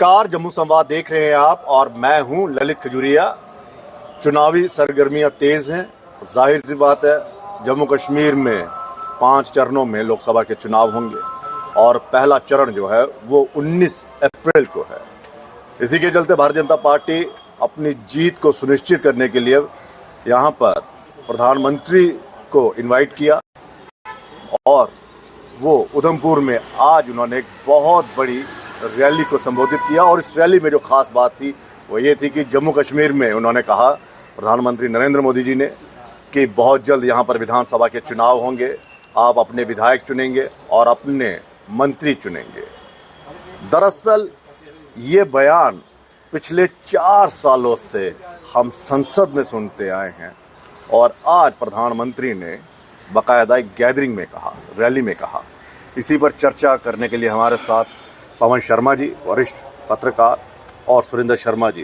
नमस्कार, जम्मू संवाद देख रहे हैं आप और मैं हूं ललित खजूरिया। चुनावी सरगर्मियां तेज हैं। जाहिर सी बात है, जम्मू कश्मीर में 5 चरणों में लोकसभा के चुनाव होंगे और पहला चरण जो है वो 19 अप्रैल को है। इसी के चलते भारतीय जनता पार्टी अपनी जीत को सुनिश्चित करने के लिए यहाँ पर प्रधानमंत्री को इनवाइट किया और वो उधमपुर में आज उन्होंने एक बहुत बड़ी रैली को संबोधित किया। और इस रैली में जो खास बात थी वो ये थी कि जम्मू कश्मीर में उन्होंने कहा, प्रधानमंत्री नरेंद्र मोदी जी ने, कि बहुत जल्द यहाँ पर विधानसभा के चुनाव होंगे, आप अपने विधायक चुनेंगे और अपने मंत्री चुनेंगे। दरअसल ये बयान पिछले 4 सालों से हम संसद में सुनते आए हैं और आज प्रधानमंत्री ने बाकायदा एक गैदरिंग में कहा, रैली में कहा। इसी पर चर्चा करने के लिए हमारे साथ पवन शर्मा जी, वरिष्ठ पत्रकार, और सुरेंद्र शर्मा जी,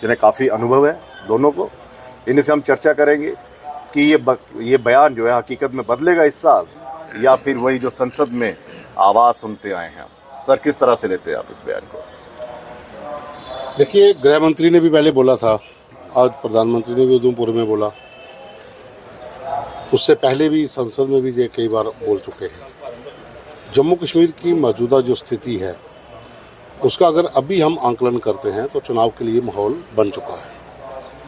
जिन्हें काफ़ी अनुभव है दोनों को। इनसे हम चर्चा करेंगे कि ये बयान जो है हकीकत में बदलेगा इस साल या फिर वही जो संसद में आवाज़ सुनते आए हैं। सर, किस तरह से लेते हैं आप इस बयान को? देखिए, गृह मंत्री ने भी पहले बोला था, आज प्रधानमंत्री ने भी उधमपुर में बोला, उससे पहले भी संसद में भी ये कई बार बोल चुके हैं। जम्मू कश्मीर की मौजूदा जो स्थिति है उसका अगर अभी हम आंकलन करते हैं तो चुनाव के लिए माहौल बन चुका है।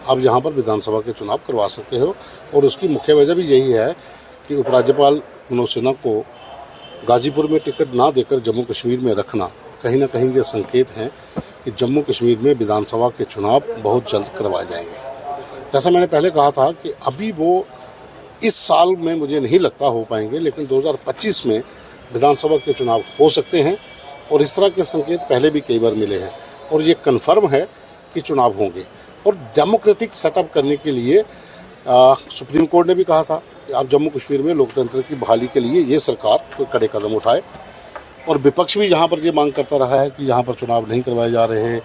अब यहाँ पर विधानसभा के चुनाव करवा सकते हो और उसकी मुख्य वजह भी यही है कि उपराज्यपाल मनोज सिन्हा को गाजीपुर में टिकट ना देकर जम्मू कश्मीर में रखना कहीं ना कहीं ये संकेत हैं कि जम्मू कश्मीर में विधानसभा के चुनाव बहुत जल्द करवाए जाएंगे। जैसा मैंने पहले कहा था कि अभी वो इस साल में मुझे नहीं लगता हो पाएंगे, लेकिन 2025 में विधानसभा के चुनाव हो सकते हैं और इस तरह के संकेत पहले भी कई बार मिले हैं और ये कन्फर्म है कि चुनाव होंगे। और डेमोक्रेटिक सेटअप करने के लिए सुप्रीम कोर्ट ने भी कहा था कि आप जम्मू कश्मीर में लोकतंत्र की बहाली के लिए ये सरकार कोई कड़े कदम उठाए। और विपक्ष भी यहाँ पर ये मांग करता रहा है कि यहाँ पर चुनाव नहीं करवाए जा रहे हैं,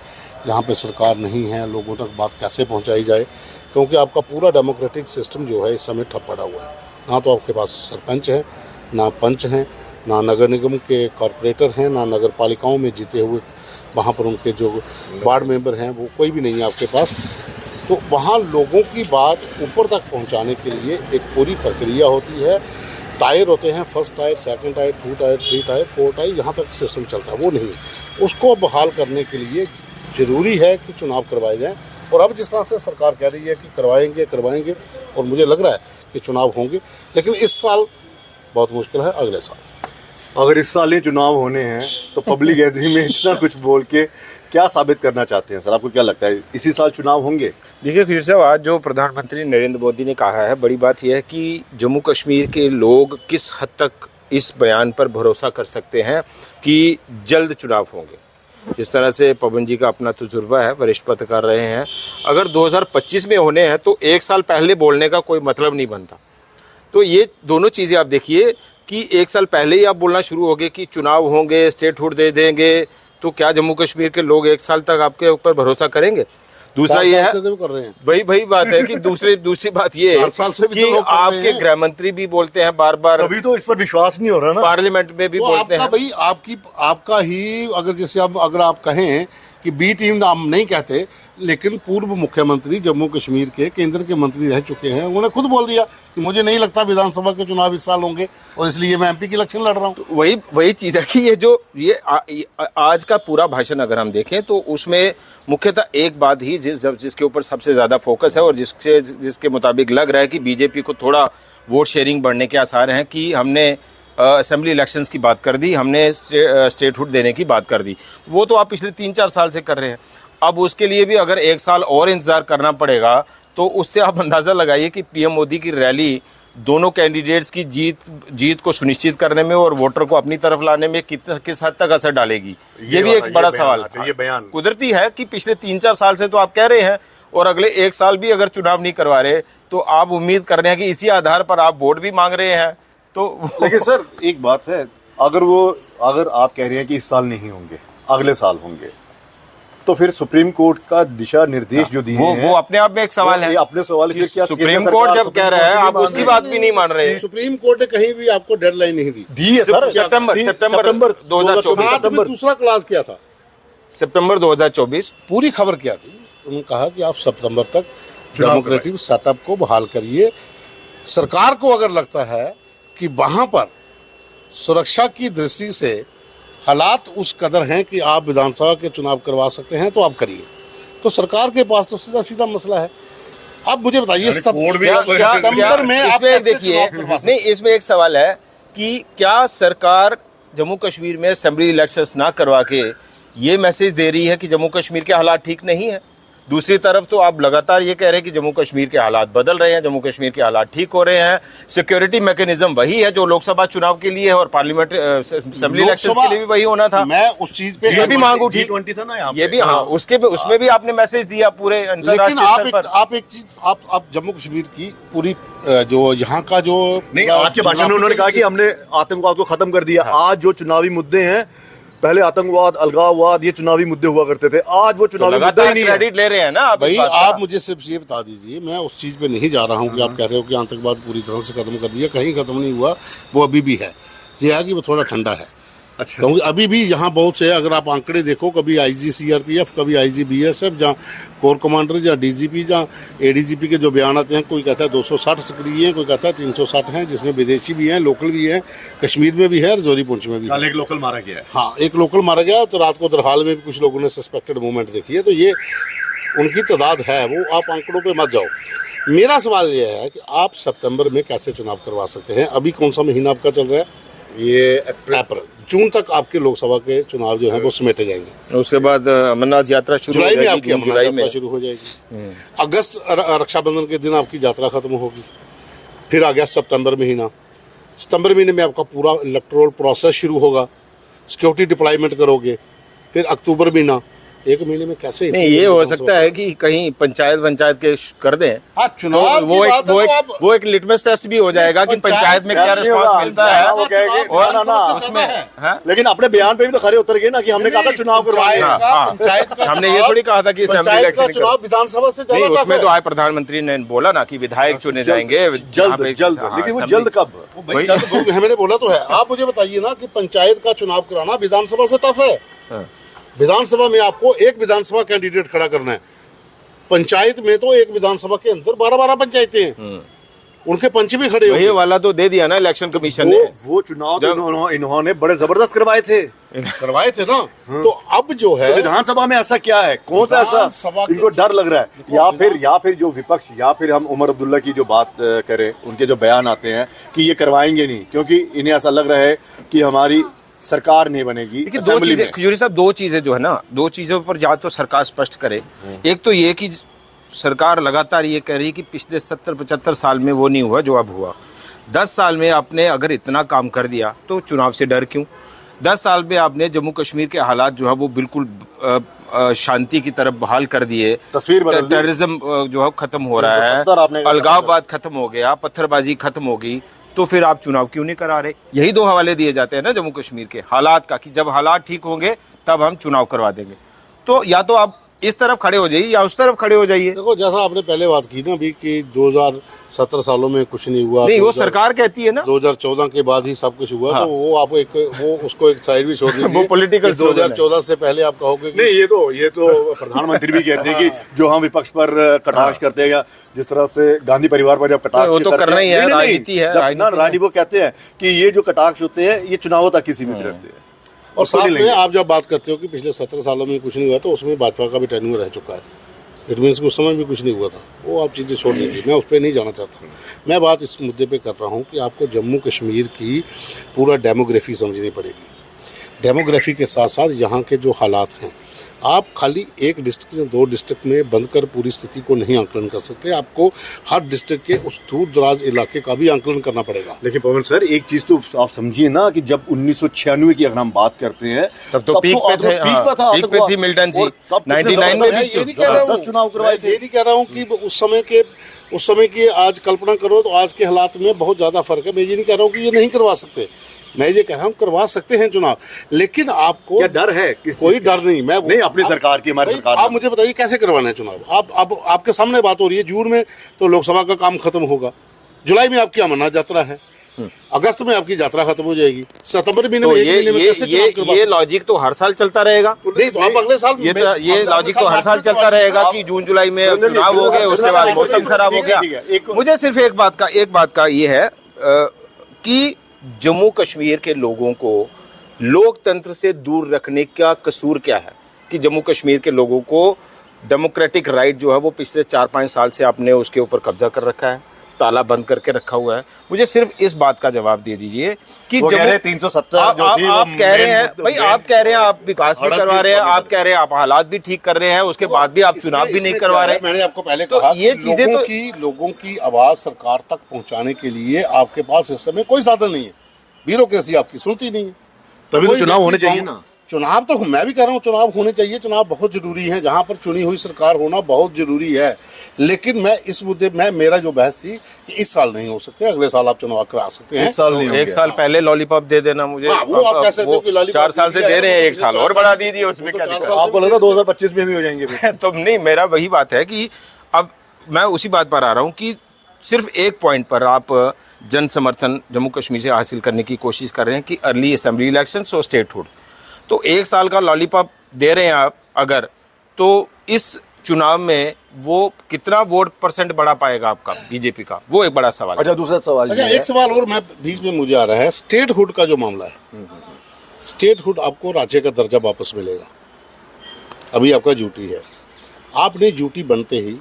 यहाँ पर सरकार नहीं है, लोगों तक बात कैसे पहुँचाई जाए, क्योंकि आपका पूरा डेमोक्रेटिक सिस्टम जो है इस समय ठप पड़ा हुआ है। ना तो आपके पास सरपंच है, ना पंच हैं, ना नगर निगम के कॉरपोरेटर हैं, ना नगर पालिकाओं में जीते हुए वहाँ पर उनके जो वार्ड मेंबर हैं वो कोई भी नहीं है आपके पास। तो वहाँ लोगों की बात ऊपर तक पहुँचाने के लिए एक पूरी प्रक्रिया होती है। टायर होते हैं, first tier, second tier, 2 tyre, 3 tyre, 4 tyre, यहाँ तक सिस्टम चलता है, वो नहीं है। उसको बहाल करने के लिए ज़रूरी है कि चुनाव करवाए जाएँ। और अब जिस तरह से सरकार कह रही है कि करवाएंगे और मुझे लग रहा है कि चुनाव होंगे, लेकिन इस साल बहुत मुश्किल है, अगले साल। अगर इस साल ही चुनाव होने हैं तो पब्लिक गैदरिंग में इतना कुछ बोल के क्या साबित करना चाहते हैं? सर, आपको क्या लगता है इसी साल चुनाव होंगे? देखिए खजूर साहब, आज जो प्रधानमंत्री नरेंद्र मोदी ने कहा है, बड़ी बात यह है कि जम्मू कश्मीर के लोग किस हद तक इस बयान पर भरोसा कर सकते हैं कि जल्द चुनाव होंगे। जिस तरह से पवन जी का अपना तजुर्बा है, वरिष्ठ पत्रकार रहे हैं, अगर 2025 में होने हैं तो 1 साल पहले बोलने का कोई मतलब नहीं बनता। तो ये दोनों चीज़ें आप देखिए कि 1 साल पहले ही आप बोलना शुरू हो गए कि चुनाव होंगे, स्टेटहुड दे देंगे, तो क्या जम्मू कश्मीर के लोग 1 साल तक आपके ऊपर भरोसा करेंगे? दूसरा ये है, वही बात है कि दूसरी बात ये है कि आपके गृह मंत्री भी बोलते हैं बार बार, अभी तो इस पर विश्वास नहीं हो रहा ना, पार्लियामेंट में भी बोलते हैं। भाई आपका ही अगर जैसे अगर आप कहें कि बी टीम नाम नहीं कहते, लेकिन पूर्व मुख्यमंत्री जम्मू कश्मीर के केंद्र के मंत्री रह चुके हैं, उन्होंने खुद बोल दिया कि मुझे नहीं लगता विधानसभा के चुनाव इस साल होंगे और इसलिए मैं एमपी की इलेक्शन लड़ रहा हूँ। तो वही चीज़ है कि ये आज का पूरा भाषण अगर हम देखें तो उसमें मुख्यतः एक बात ही जिसके ऊपर सबसे ज़्यादा फोकस है और जिसके मुताबिक लग रहा है कि बीजेपी को थोड़ा वोट शेयरिंग बढ़ने के आसार हैं कि हमने असेंबली इलेक्शंस की बात कर दी, हमने स्टेटहुड देने की बात कर दी। वो तो आप पिछले 3-4 साल से कर रहे हैं। अब उसके लिए भी अगर 1 साल और इंतज़ार करना पड़ेगा तो उससे आप अंदाज़ा लगाइए कि पीएम मोदी की रैली दोनों कैंडिडेट्स की जीत को सुनिश्चित करने में और वोटर को अपनी तरफ लाने में किस हद तक असर डालेगी, ये भी एक बड़ा सवाल है। ये बयान कुदरती है कि पिछले 3-4 साल से तो आप कह रहे हैं और अगले 1 साल भी अगर चुनाव नहीं करवा रहे तो आप उम्मीद कर रहे हैं कि इसी आधार पर आप वोट भी मांग रहे हैं। तो लेकिन सर, एक बात है, अगर आप कह रहे हैं कि इस साल नहीं होंगे, अगले साल होंगे, तो फिर सुप्रीम कोर्ट का दिशा निर्देश जो दिए हैं वो अपने आप में एक सवाल है। अपने सवाल फिर क्या सुप्रीम कोर्ट जब कह रहा है आप उसकी बात भी नहीं मान रहे। सुप्रीम कोर्ट ने कहीं भी आपको डेडलाइन नहीं दी है सर। सितंबर 2024 दूसरा क्लास किया था सितंबर 2024। पूरी खबर क्या थी? उन्होंने कहा कि आप सितंबर तक डेमोक्रेटिक सेटअप को बहाल करिए। सरकार को अगर लगता है कि वहाँ पर सुरक्षा की दृष्टि से हालात उस कदर हैं कि आप विधानसभा के चुनाव करवा सकते हैं तो आप करिए। तो सरकार के पास तो सीधा सीधा मसला है। अब मुझे बताइए सितंबर में आप कैसे चुनाव करवा सकते हैं? नहीं, इसमें एक सवाल है कि क्या सरकार जम्मू कश्मीर में असेंबली इलेक्शंस ना करवा के ये मैसेज दे रही है कि जम्मू कश्मीर के हालात ठीक नहीं है? दूसरी तरफ तो आप लगातार ये कह रहे हैं कि जम्मू कश्मीर के हालात बदल रहे हैं, जम्मू कश्मीर के हालात ठीक हो रहे हैं। सिक्योरिटी मैकेनिज्म वही है जो लोकसभा चुनाव के लिए है और पार्लियामेंट असेंबली इलेक्शंस के लिए भी वही होना था। मैं उस चीज पे ये भी मांग उठी, G20 था ना यहाँ ये भी, हाँ, उसमें भी आपने मैसेज दिया पूरे अंतर्राष्ट्रीय स्तर पर। आप एक चीज आप जम्मू कश्मीर की पूरी जो यहाँ का जो नहीं, आज के भाषण में उन्होंने कहा कि हमने आतंकवाद को खत्म कर दिया। आज जो चुनावी मुद्दे हैं, पहले आतंकवाद, अलगाववाद, ये चुनावी मुद्दे हुआ करते थे, आज वो चुनावी मुद्दे ही नहीं है। क्रेडिट ले रहे हैं ना आप भाई। इस बात का। आप मुझे सिर्फ ये बता दीजिए, मैं उस चीज पे नहीं जा रहा हूँ कि आप कह रहे हो कि आतंकवाद पूरी तरह से खत्म कर दिया, कहीं खत्म नहीं हुआ, वो अभी भी है। ये है कि वो थोड़ा ठंडा है। अच्छा, क्योंकि अभी भी यहाँ बहुत से, अगर आप आंकड़े देखो, कभी आईजी सीआरपीएफ, कभी आईजी बीएसएफ, जहाँ कोर कमांडर, जहाँ डीजीपी, जहाँ एडीजीपी के जो बयान आते हैं, कोई कहता है 260 सक्रिय हैं, कोई कहता है 360 हैं, जिसमें विदेशी भी हैं, लोकल भी हैं, कश्मीर में भी है, रजौरी पुंछ में भी है। कल एक लोकल मारा गया है। हाँ, एक लोकल मारा गया। तो रात को दरहाल में भी कुछ लोगों ने सस्पेक्टेड मूवमेंट देखी है। तो ये उनकी तादाद है, वो आप आंकड़ों पे मत जाओ। मेरा सवाल ये है कि आप सितंबर में कैसे चुनाव करवा सकते हैं? अभी कौन सा महीना आपका चल रहा है? ये अप्रैल। जून तक आपके लोकसभा के चुनाव जो हैं वो समेटे जाएंगे। उसके बाद अमरनाथ यात्रा शुरू हो जुलाई में जाएगी, आपकी अमरनाथ यात्रा शुरू हो जाएगी। अगस्त रक्षाबंधन के दिन आपकी यात्रा खत्म होगी। फिर आ गया सितंबर महीना। सितंबर महीने में आपका पूरा इलेक्टोरल प्रोसेस शुरू होगा, सिक्योरिटी डिप्लॉयमेंट करोगे। फिर अक्टूबर महीना, एक महीने में कैसे? नहीं, ये हो सकता है कि कहीं पंचायत के कर दें। हाँ, चुनाव तो वो एक लिटमस टेस्ट भी हो जाएगा कि पंचायत में क्या रिस्पांस मिलता है। और उसमें लेकिन अपने बयान पे भी तो खरे उतर गए ना कि हमने कहा था चुनाव करवाएंगे। हमने ये थोड़ी कहा था कि असेंबली इलेक्शन चुनाव विधानसभा से नहीं, उसमें तो आज प्रधानमंत्री ने बोला ना कि विधायक चुने जाएंगे जल्द। लेकिन वो जल्द कब? मैंने बोला तो है। आप मुझे बताइए ना कि पंचायत का चुनाव कराना विधानसभा से टफ है। विधानसभा में आपको एक विधानसभा कैंडिडेट खड़ा करना है। पंचायत में तो एक विधानसभा के अंदर 12 पंचायतें हैं, उनके पंच भी खड़े वही वाला तो दे दिया ना इलेक्शन कमीशन ने। वो चुनाव तो इन्होंने बड़े जबरदस्त करवाए थे ना। तो अब जो है विधानसभा में ऐसा क्या है, कौन सा ऐसा इनको डर लग रहा है? या फिर जो विपक्ष, या फिर हम उमर अब्दुल्ला की जो बात करें, उनके जो बयान आते हैं कि ये करवाएंगे नहीं क्योंकि इन्हें ऐसा लग रहा है कि हमारी सरकार नहीं बनेगी। लेकिन दो चीजें खजूरी साहब, दो चीजें जो है ना, दो चीजों पर या तो सरकार स्पष्ट करे। एक तो ये कि सरकार लगातार ये कह रही है कि पिछले 70-75 साल में वो नहीं हुआ जो अब हुआ। 10 साल में आपने अगर इतना काम कर दिया तो चुनाव से डर क्यों? 10 साल में आपने जम्मू कश्मीर के हालात जो है वो बिल्कुल शांति की तरफ बहाल कर दिए। तस्वीर बदल दी। टेररिज्म जो है खत्म हो रहा है, अलगाववाद खत्म हो गया, पत्थरबाजी खत्म हो गई। तो फिर आप चुनाव क्यों नहीं करा रहे? यही दो हवाले दिए जाते हैं ना जम्मू कश्मीर के हालात का, कि जब हालात ठीक होंगे तब हम चुनाव करवा देंगे। तो या तो आप इस तरफ खड़े हो जाइए या उस तरफ खड़े हो जाइए। देखो, जैसा आपने पहले बात की ना अभी कि 2017 सालों में कुछ नहीं हुआ। नहीं, वो सरकार कहती है ना 2014 के बाद ही सब कुछ हुआ। हाँ। तो वो आप उसको एक साइड भी छोड़ दीजिए। वो पॉलिटिकल 2014 से पहले आप कहोगे नहीं, ये तो प्रधानमंत्री भी कहते हैं कि जो हम विपक्ष पर कटाक्ष करते हैं, जिस तरह से गांधी परिवार पर जब कटाक्ष, वो तो करना ही है, राजनीति है। रानी वो कहते हैं कि ये जो कटाक्ष होते हैं ये चुनावों तक ही सीमित रहते हैं। और साथ में आप जब बात करते हो कि पिछले 17 सालों में कुछ नहीं हुआ, तो उसमें भाजपा का भी टेन्यूर रह चुका है। इट मीन्स उस समय भी कुछ नहीं हुआ था। वो आप चीज़ें छोड़ दीजिए, मैं उस पर नहीं जाना चाहता। मैं बात इस मुद्दे पे कर रहा हूँ कि आपको जम्मू कश्मीर की पूरा डेमोग्राफी समझनी पड़ेगी। डेमोग्राफी के साथ साथ यहाँ के जो हालात हैं, आप खाली एक डिस्ट्रिक्ट या 2 डिस्ट्रिक्ट में बंद कर पूरी स्थिति को नहीं आंकलन कर सकते। आपको हर डिस्ट्रिक्ट के उस दूर दराज इलाके का भी आंकलन करना पड़ेगा। लेकिन पवन सर, एक चीज तो आप समझिए ना कि जब 1996 की अगर हम बात करते हैं तब तो पीक पे थी मिल्टन जी। 99 में भी ये नहीं कह रहा हूँ, चुनाव करवाए थे। ये नहीं कह रहा हूँ कि उस समय के आज कल्पना करो तो आज के हालात में बहुत ज्यादा फर्क है। मैं ये नहीं कह रहा हूँ कि ये नहीं करवा सकते, मैं ये कह रहा हूँ करवा सकते हैं चुनाव। लेकिन आपको क्या डर है? कोई डर नहीं। मैं नहीं, अपनी सरकार की, हमारी सरकार। आप मुझे बताइए कैसे करवाना है चुनाव? आप आपके सामने बात हो रही है। जून में तो लोकसभा का काम खत्म होगा, जुलाई में आपकी अमरनाथ यात्रा है, अगस्त में आपकी यात्रा खत्म हो जाएगी, सितंबर महीने तो में, एक महीने में कैसे चुनाव करवा ये लॉजिक तो हर साल चलता रहेगा। नहीं, तो आप अगले साल ये लॉजिक तो हर साल चलता रहेगा कि जून जुलाई में चुनाव हो गए, उसके बाद मौसम खराब हो गया। मुझे सिर्फ एक बात का ये है कि जम्मू कश्मीर के लोगों को लोकतंत्र से दूर रखने का कसूर क्या है कि जम्मू कश्मीर के लोगों को डेमोक्रेटिक राइट जो है वो पिछले 4-5 साल से आपने उसके ऊपर कब्जा कर रखा है, ताला बंद करके रखा हुआ है। मुझे सिर्फ इस बात का जवाब दे दीजिए कि वो कह रहे हैं 370 जो थी, आप कह रहे हैं भाई, आप कह रहे हैं आप विकास भी करवा रहे हैं, आप कह रहे हैं आप हालात भी ठीक कर रहे हैं, उसके बाद भी आप चुनाव भी नहीं करवा रहे। मैंने आपको पहले तो कहा ये चीजें लोगों की आवाज सरकार तक पहुंचाने के लिए आपके पास इस समय कोई साधन नहीं है, ब्यूरोक्रेसी आपकी सुनती नहीं है। तभी तो कोई चुनाव होने व्यक्ति चाहिए ना। चुनाव तो मैं भी कह रहा हूँ, चुनाव होने चाहिए, चुनाव बहुत जरूरी है, जहाँ पर चुनी हुई सरकार होना बहुत जरूरी है। लेकिन मैं इस मुद्दे में, मेरा जो बहस थी कि इस साल नहीं हो सकते, अगले साल आप चुनाव करा सकते हैं। इस साल नहीं एक साल पहले लॉलीपॉप दे देना मुझे। वो आप कह सकते हो कि लॉलीपॉप 4 साल से दे रहे हैं, एक साल और बढ़ा दीजिए, उसमें क्या दिक्कत है? आपको लगा 2025 में भी हो जाएंगे? तो नहीं, मेरा वही बात है कि अब मैं उसी बात पर आ रहा हूँ कि सिर्फ एक पॉइंट पर आप जन समर्थन जम्मू कश्मीर से हासिल करने की कोशिश कर रहे हैं कि अर्ली असेंबली इलेक्शंस और स्टेटहुड। तो एक साल का लॉलीपॉप दे रहे हैं आप अगर, तो इस चुनाव में वो कितना वोट परसेंट बढ़ा पाएगा आपका बीजेपी का, वो एक बड़ा सवाल है। अच्छा, दूसरा सवाल अच्छा, एक सवाल और मैं बीच में मुझे आ रहा है, स्टेटहुड का जो मामला है। स्टेटहुड आपको राज्य का दर्जा वापस मिलेगा, अभी आपका ड्यूटी है। आपने ड्यूटी बनते ही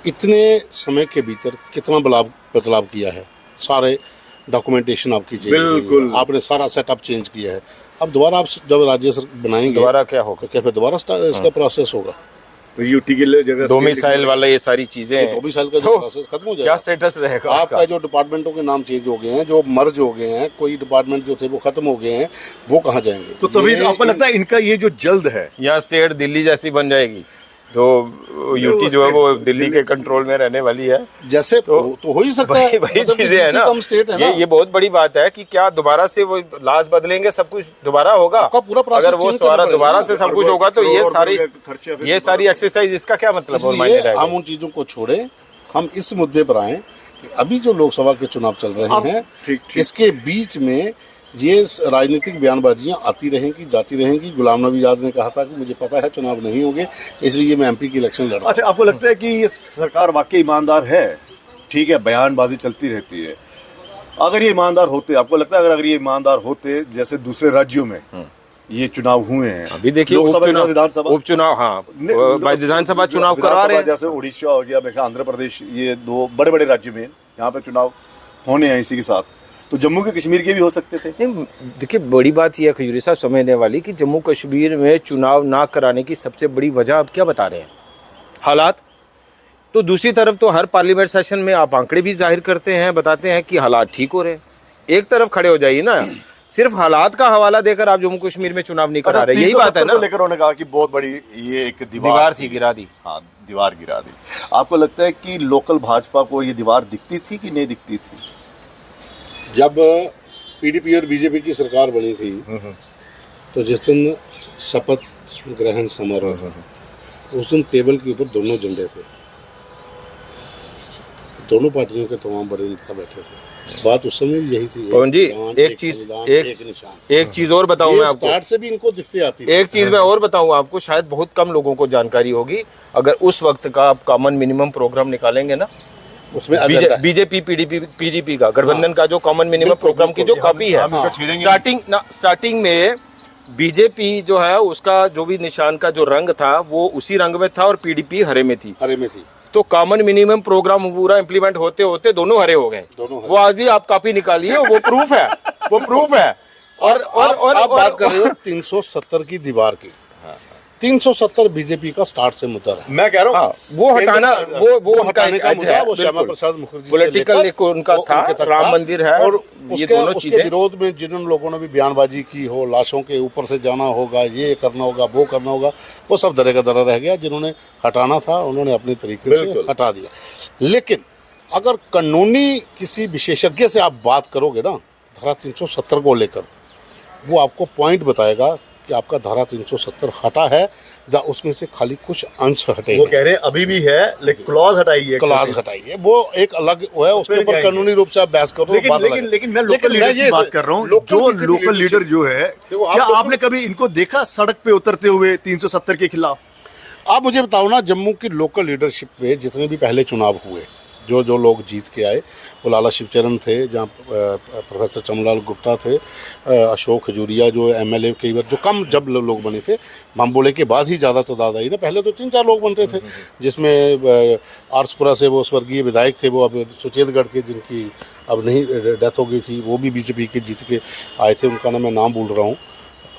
इतने समय के भीतर कितना बदलाव किया है, सारे डॉक्यूमेंटेशन आपकी चेंज हुई है, आपने सारा सेटअप चेंज किया है। अब दोबारा आप जब राज्य बनाएंगे दोबारा क्या होगा, तो क्या फिर दोबारा इसका प्रोसेस होगा? यूटी के जगह डोमिसाइल वाला ये सारी चीजें, डोमिसाइल का तो प्रोसेस खत्म हो जाएगा। क्या स्टेटस रहेगा आपका जो डिपार्टमेंटों के नाम चेंज हो गए हैं, जो मर्ज हो गए हैं, कोई डिपार्टमेंट जो थे वो खत्म हो गए हैं, वो कहाँ जाएंगे? तो तभी आपको लगता है इनका ये जो जल्द है, यहाँ स्टेट दिल्ली जैसी बन जाएगी, तो यूटी जो है वो दिल्ली के कंट्रोल में रहने वाली है, जैसे तो हो ही सकता है। वही चीजें है ना, ये बहुत बड़ी बात है कि क्या दोबारा से वो लाज बदलेंगे, सब कुछ दोबारा होगा? अगर वो दोबारा से सब कुछ होगा तो ये सारी एक्सरसाइज, इसका क्या मतलब? हम उन चीजों को छोड़ें, हम इस मुद्दे पर आए कि अभी जो लोकसभा के चुनाव चल रहे हैं, इसके बीच में ये राजनीतिक बयानबाजियां आती रहेंगी, जाती रहेंगी। गुलाम नबी आजाद ने कहा था कि मुझे पता है चुनाव नहीं होंगे, इसलिए मैं एमपी की इलेक्शन लड़ रहा हूं। अच्छा, आपको लगता है कि ये सरकार वाकई ईमानदार है? ठीक है, बयानबाजी चलती रहती है, अगर ये ईमानदार होते, आपको लगता है अगर ये ईमानदार होते, जैसे दूसरे राज्यों में ये चुनाव हुए हैं, अभी देखिए उपचुनाव, हाँ विधानसभा चुनाव करा रहे हैं, जैसे उड़ीसा हो गया, आंध्र प्रदेश, ये 2 बड़े बड़े राज्य में यहाँ पे चुनाव होने हैं इसी के साथ, तो जम्मू के कश्मीर के भी हो सकते थे। नहीं, देखिए बड़ी बात यह है खजूरी साहब समझने वाली कि जम्मू कश्मीर में चुनाव ना कराने की सबसे बड़ी वजह आप क्या बता रहे हैं? हालात। तो दूसरी तरफ तो हर पार्लियामेंट सेशन में आप आंकड़े भी जाहिर करते हैं, बताते हैं कि हालात ठीक हो रहे हैं। एक तरफ खड़े हो जाइए ना, सिर्फ हालात का हवाला देकर आप जम्मू कश्मीर में चुनाव नहीं करा रहे, यही बात है ना। लेकर उन्होंने कहा कि बहुत बड़ी ये एक दीवार थी, गिरा दी। हाँ, दीवार गिरा दी। आपको लगता है कि लोकल भाजपा को ये दीवार दिखती थी कि नहीं दिखती थी? जब पीडीपी और बीजेपी की सरकार बनी थी, तो जिस दिन शपथ ग्रहण समारोह, उस दिन टेबल के ऊपर दोनों झंडे थे, दोनों पार्टियों के तमाम बड़े नेता बैठे थे। बात उस समय भी यही थी। पवन जी, एक चीज और बताऊं मैं आपको, स्टार्ट से भी इनको दिखते आती थी। एक चीज मैं और बताऊं आपको, शायद बहुत कम लोगों को जानकारी होगी, अगर उस वक्त का आप कॉमन मिनिमम प्रोग्राम निकालेंगे ना, उसमें बीजेपी पीडीपी का गठबंधन का जो कॉमन मिनिमम प्रोग्राम की जो कॉपी है, स्टार्टिंग में बीजेपी जो है उसका जो भी निशान का जो रंग था वो उसी रंग में था और पीडीपी हरे में थी। तो कॉमन मिनिमम प्रोग्राम पूरा इम्प्लीमेंट होते होते दोनों हरे हो गए। वो आज भी आप कॉपी निकालिए, वो प्रूफ है, वो प्रूफ है। और आप बात कर रहे हो 370 की दीवार की, 370 बीजेपी का स्टार्ट से मुद्दा है। मैं कह रहा हूँ वो हटाना, वो हटाने का मुद्दा है, वो श्यामा प्रसाद मुखर्जी पॉलिटिकल एक उनका था, राम मंदिर है, और ये दोनों उसके चीजें विरोध में जिन लोगों ने भी बयानबाजी की हो, लाशों के ऊपर से जाना होगा, ये करना होगा, वो करना होगा, वो सब दरे का दरा रह गया। जिन्होंने हटाना था उन्होंने अपने तरीके से हटा दिया। लेकिन अगर कानूनी किसी विशेषज्ञ से आप बात करोगे ना धारा 370 को लेकर, वो आपको पॉइंट बताएगा कि आपका धारा 370 हटा है या उसमें से खाली कुछ अंश हटे वो कह रहे हैं अभी भी है, लेकिन क्लॉज हटाई है, क्लास हटाई है, वो एक अलग वो है, उसके ऊपर कानूनी रूप से आप बहस करो। लेकिन मैं लोकल लीडर की बात कर रहा हूँ, जो लोकल लीडर जो है, क्या आपने कभी इनको देखा सड़क पे उतरते हुए 370 के खिलाफ? आप मुझे बताओ ना, जम्मू की लोकल लीडरशिप पे जितने भी पहले चुनाव हुए, जो लोग जीत के आए, वो लाला शिवचरण थे, जहाँ प्रोफेसर चमनलाल गुप्ता थे, अशोक खजूरिया जो एमएलए कई बार, जो कम जब लोग बने थे, बम्बोले के बाद ही ज़्यादा तादाद आई ना, पहले तो 3-4 लोग बनते थे, जिसमें आरसपुरा से वो स्वर्गीय विधायक थे, वो अब सुचेतगढ़ के, जिनकी अब नहीं डेथ हो गई थी, वो भी बीजेपी के जीत के आए थे, उनका मैं नाम भूल रहा हूँ।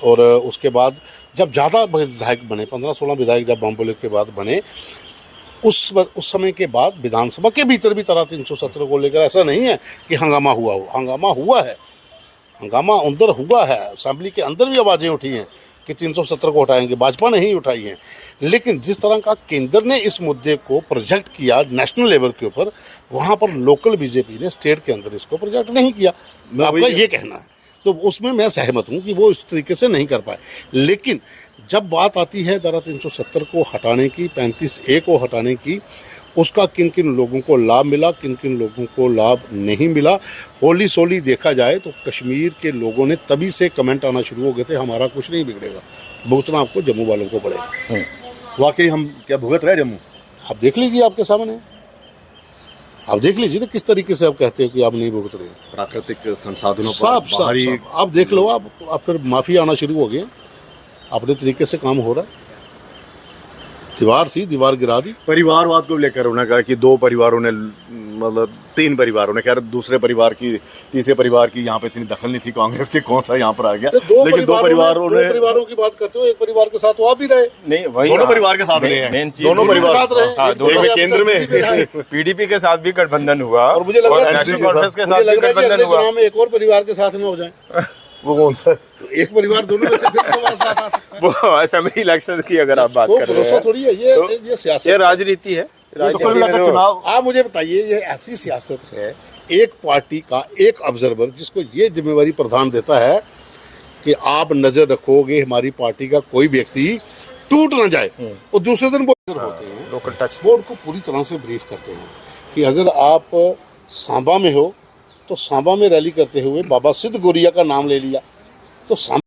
और उसके बाद जब ज़्यादा विधायक बने, 15-16 विधायक जब बम्बोले के बाद बने, उस समय के बाद विधानसभा के भीतर भी धारा 370 को लेकर ऐसा नहीं है कि हंगामा हुआ हो, हंगामा हुआ है, हंगामा अंदर हुआ है, असेंबली के अंदर भी आवाज़ें उठी हैं कि 370 को हटाएंगे, भाजपा ने ही उठाई हैं। लेकिन जिस तरह का केंद्र ने इस मुद्दे को प्रोजेक्ट किया नेशनल लेवल के ऊपर, वहाँ पर लोकल बीजेपी ने स्टेट के अंदर इसको प्रोजेक्ट नहीं किया, आपका ये कहना है। तो उसमें मैं सहमत हूँ कि वो इस तरीके से नहीं कर पाए। लेकिन जब बात आती है धारा 370 को हटाने की, 35A को हटाने की, उसका किन किन लोगों को लाभ मिला, किन किन लोगों को लाभ नहीं मिला, होली सोली देखा जाए तो कश्मीर के लोगों ने तभी से कमेंट आना शुरू हो गए थे, हमारा कुछ नहीं बिगड़ेगा, भुगतना आपको जम्मू वालों को पड़ेगा। वाकई हम क्या भुगत रहे जम्मू? आप देख लीजिए, आपके सामने आप देख लीजिए ना किस तरीके से आप कहते हो कि आप नहीं भुगत रहे। प्राकृतिक संसाधनों सब आप देख लो, आप फिर माफी आना शुरू हो गए, अपने तरीके से काम हो रहा है। दीवार थी, दीवार गिरा दी। परिवारवाद को लेकर उन्होंने कहा कि 2 परिवारों ने, मतलब 3 परिवारों ने, कह रहे दूसरे परिवार की, तीसरे परिवार की यहाँ पे इतनी दखल नहीं थी कांग्रेस के, कौन सा यहाँ पर आ गया। लेकिन 2 परिवारों की बात करते हो, एक परिवार के साथ वो आप भी रहे नहीं, वही दोनों परिवार के साथ रहे हैं, दोनों परिवार साथ रहे, केंद्र में पीडीपी के साथ भी गठबंधन हुआ और मुझे लग रहा है नेशनल कॉन्फ्रेंस के साथ भी गठबंधन हुआ। चुनाव में एक और परिवार के साथ में हो जाए, वो कौन सा? एक परिवार दोनों में से साथ आ सकता है। वो असेंबली इलेक्शन की अगर आप बात कर रहे हैं, थोड़ी है ये सियासत, ये राजनीति है। चुनाव, आप मुझे बताइए, ये ऐसी सियासत है, एक पार्टी का एक ऑब्जर्वर जिसको ये जिम्मेवारी प्रधान देता है कि आप नजर रखोगे हमारी पार्टी का कोई व्यक्ति टूट ना जाए, और दूसरे दिन वो होते हैं लोकल टच, वो उनको पूरी तरह से ब्रीफ करते हैं कि अगर आप सांबा में हो तो सांबा में रैली करते हुए बाबा सिद्ध गोरिया का नाम ले लिया, तो